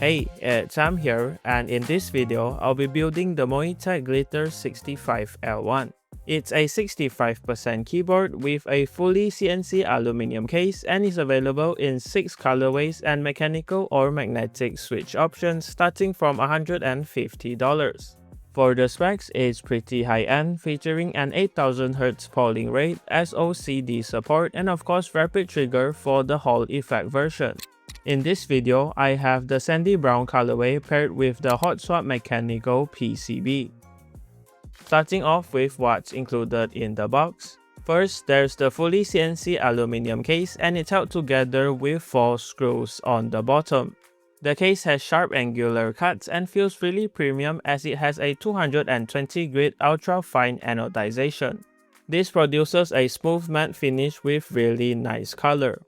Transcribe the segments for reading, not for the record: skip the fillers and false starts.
Hey, it's Sam here, and in this video, I'll be building the MoeeTech Glitter65 L01. It's a 65% keyboard with a fully CNC aluminum case and is available in 6 colorways and mechanical or magnetic switch options starting from $150. For the specs, it's pretty high-end, featuring an 8000Hz polling rate, SOCD support, and of course rapid trigger for the Hall effect version. In this video, I have the sandy brown colorway paired with the hot swap mechanical PCB. Starting off with what's included in the box. First, there's the fully CNC aluminum case and it's held together with 4 screws on the bottom. The case has sharp angular cuts and feels really premium as it has a 220 grit ultra fine anodization. This produces a smooth matte finish with really nice color.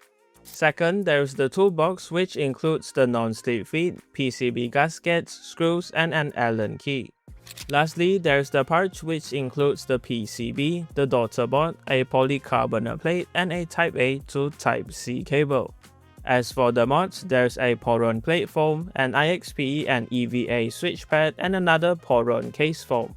Second, there's the toolbox, which includes the non-slip feet, PCB gaskets, screws, and an Allen key. Lastly, there's the pouch, which includes the PCB, the daughter board, a polycarbonate plate, and a Type A to Type C cable. As for the mods, there's a Poron plate foam, an IXPE and EVA switch pad, and another Poron case foam.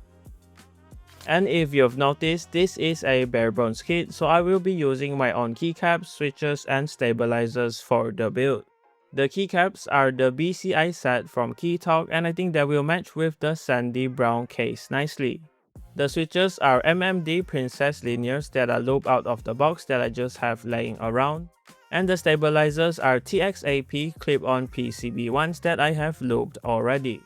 And if you've noticed, this is a bare bones kit, so I will be using my own keycaps, switches, and stabilizers for the build. The keycaps are the BCI set from KeyTok, and I think they will match with the sandy brown case nicely. The switches are MMD Princess linears that are looped out of the box that I just have laying around. And the stabilizers are TXAP clip-on PCB ones that I have looped already.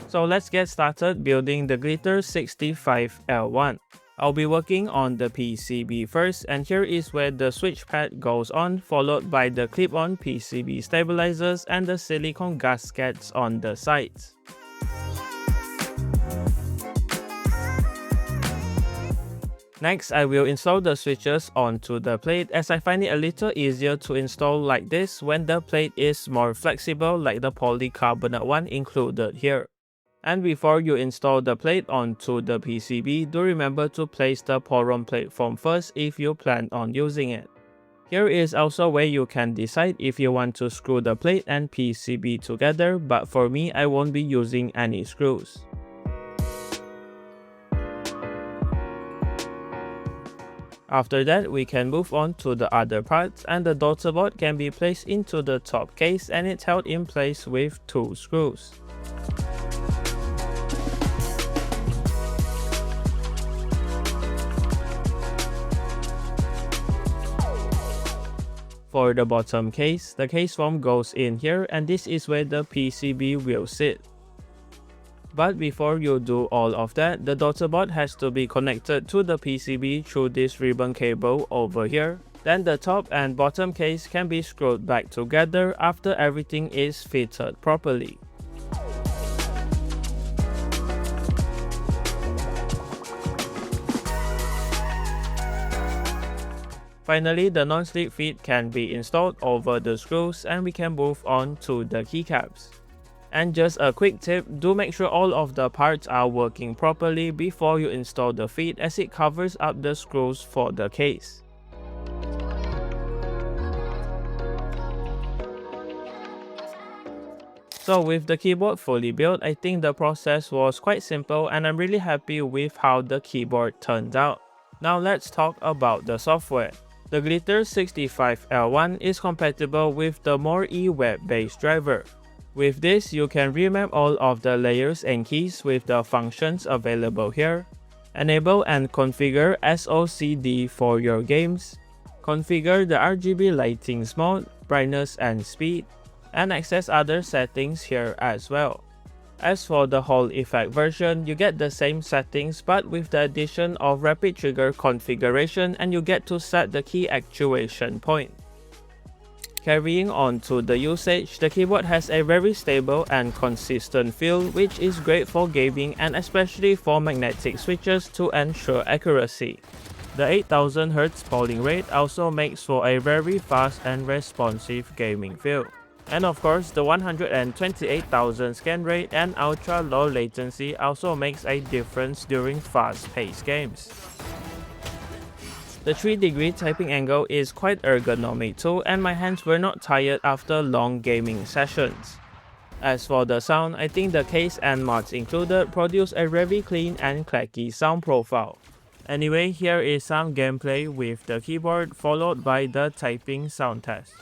So let's get started building the Glitter65 L01. I'll be working on the PCB first, and here is where the switch pad goes on, followed by the clip-on PCB stabilizers and the silicone gaskets on the sides. Next, I will install the switches onto the plate as I find it a little easier to install like this when the plate is more flexible like the polycarbonate one included here. And before you install the plate onto the PCB, do remember to place the Poron plate foam first if you plan on using it. Here is also where you can decide if you want to screw the plate and PCB together, but for me, I won't be using any screws. After that, we can move on to the other parts, and the daughter board can be placed into the top case and it's held in place with 2 screws. For the bottom case, the case foam goes in here and this is where the PCB will sit. But before you do all of that, the daughter board has to be connected to the PCB through this ribbon cable over here. Then the top and bottom case can be screwed back together after everything is fitted properly. Finally, the non-slip feet can be installed over the screws and we can move on to the keycaps. And just a quick tip, do make sure all of the parts are working properly before you install the feet as it covers up the screws for the case. So with the keyboard fully built, I think the process was quite simple and I'm really happy with how the keyboard turned out. Now let's talk about the software. The Glitter65 L01 is compatible with the MoeeTech web-based driver. With this, you can remap all of the layers and keys with the functions available here. Enable and configure SOCD for your games. Configure the RGB lighting mode, brightness and speed, and access other settings here as well. As for the Hall effect version, you get the same settings but with the addition of rapid trigger configuration and you get to set the key actuation point. Carrying on to the usage, the keyboard has a very stable and consistent feel which is great for gaming and especially for magnetic switches to ensure accuracy. The 8000Hz polling rate also makes for a very fast and responsive gaming feel. And of course, the 128,000 scan rate and ultra low latency also makes a difference during fast-paced games. The 3-degree typing angle is quite ergonomic too, and my hands were not tired after long gaming sessions. As for the sound, I think the case and mods included produce a very clean and clacky sound profile. Anyway, here is some gameplay with the keyboard followed by the typing sound test.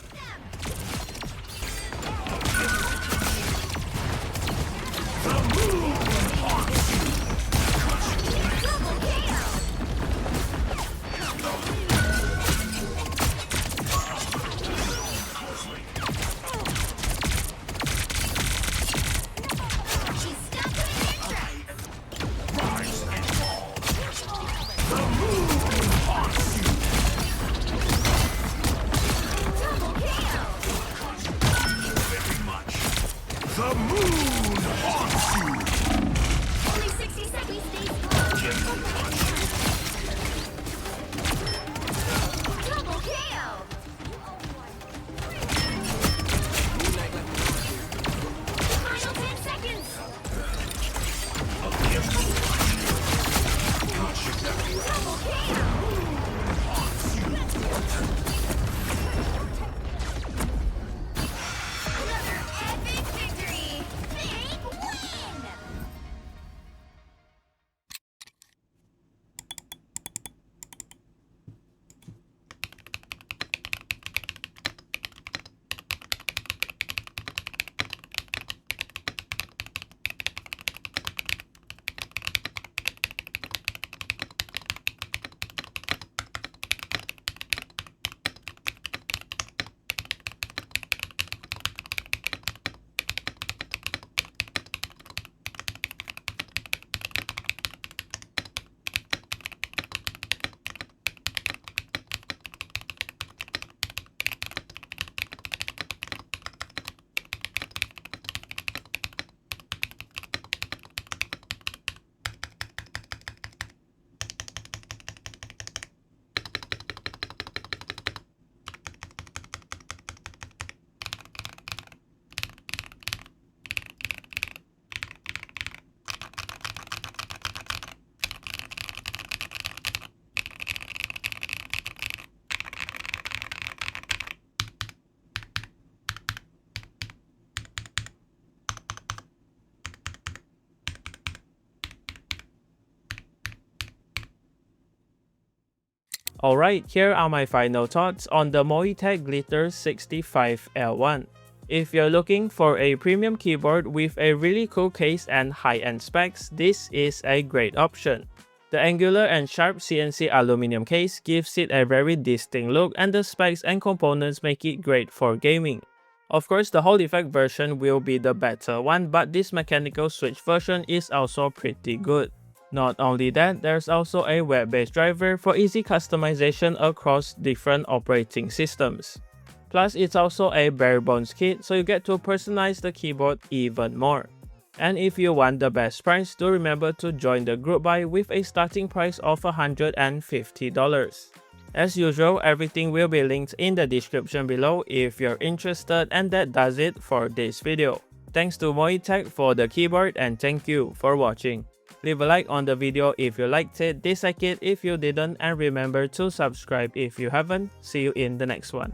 The moon haunts you! Only 60 seconds, stay double KO! Final 10 seconds! Double KO! Alright, here are my final thoughts on the MoeeTech Glitter65 L01. If you're looking for a premium keyboard with a really cool case and high-end specs, this is a great option. The angular and sharp CNC aluminum case gives it a very distinct look, and the specs and components make it great for gaming. Of course, the Hall effect version will be the better one, but this mechanical switch version is also pretty good. Not only that, there's also a web-based driver for easy customization across different operating systems. Plus, it's also a bare bones kit, so you get to personalize the keyboard even more. And if you want the best price, do remember to join the group buy with a starting price of $150. As usual, everything will be linked in the description below if you're interested, and that does it for this video. Thanks to MoeeTech for the keyboard, and thank you for watching. Leave a like on the video if you liked it, dislike it if you didn't, and remember to subscribe if you haven't. See you in the next one.